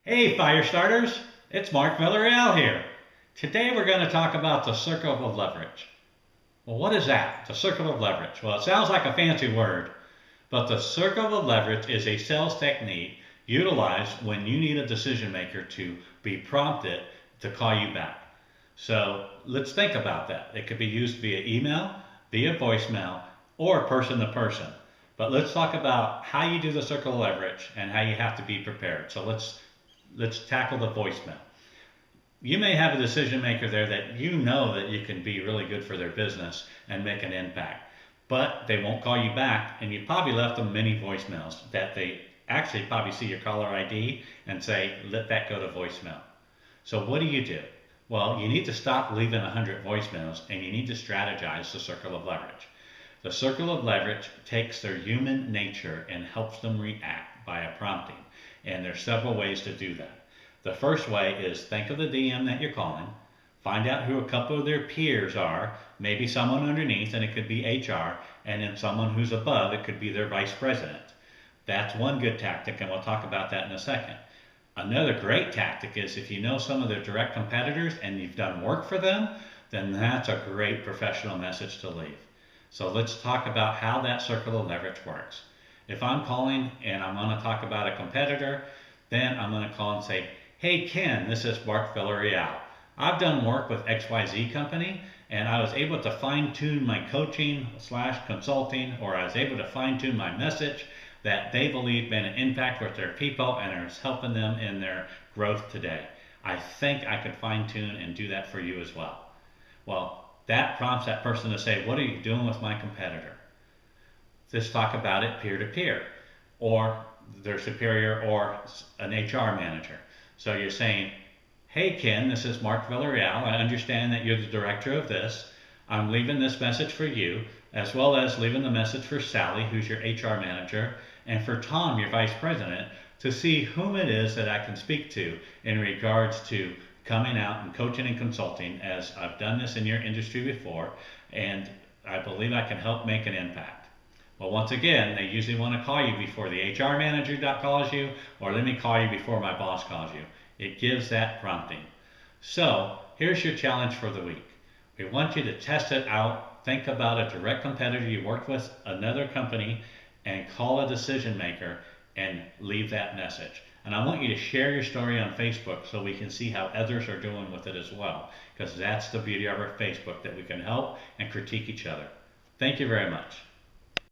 Hey fire starters, it's Mark Villareal here. Today we're going to talk about the circle of leverage. Well, what is that? The circle of leverage. Well, it sounds like a fancy word, but the circle of leverage is a sales technique utilized when you need a decision maker to be prompted to call you back. So let's think about that. It could be used via email, via voicemail, or person to person. But let's talk about how you do the circle of leverage and how you have to be prepared. So let's tackle the voicemail. You may have a decision maker there that you know that you can be really good for their business and make an impact, but they won't call you back, and you probably left them many voicemails that they actually probably see your caller ID and say, let that go to voicemail. So what do? Well, you need to stop leaving 100 voicemails and you need to strategize the circle of leverage. The circle of leverage takes their human nature and helps them react by a prompting. And there's several ways to do that. The first way is think of the DM that you're calling, find out who a couple of their peers are, maybe someone underneath, and it could be HR, and then someone who's above, it could be their vice president. That's one good tactic, and we'll talk about that in a second. Another great tactic is if you know some of their direct competitors and you've done work for them, then that's a great professional message to leave. So let's talk about how that circle of leverage works. If I'm calling and I'm going to talk about a competitor, then I'm going to call and say, hey Ken, this is Mark Villareal. I've done work with XYZ company and I was able to fine tune my coaching / consulting, or I was able to fine tune my message that they believe made an impact with their people and is helping them in their growth today. I think I could fine tune and do that for you as well. Well, that prompts that person to say, what are you doing with my competitor? Let's talk about it peer to peer, or their superior, or an HR manager. So you're saying, hey Ken, this is Mark Villareal. I understand that you're the director of this. I'm leaving this message for you, as well as leaving the message for Sally, who's your HR manager, and for Tom, your vice president, to see whom it is that I can speak to in regards to coming out and coaching and consulting, as I've done this in your industry before, and I believe I can help make an impact. Well, once again, they usually want to call you before the HR manager calls you, or let me call you before my boss calls you. It gives that prompting. So here's your challenge for the week. We want you to test it out. Think about a direct competitor you worked with, another company, and call a decision maker and leave that message. And I want you to share your story on Facebook so we can see how others are doing with it as well, because that's the beauty of our Facebook, that we can help and critique each other. Thank you very much.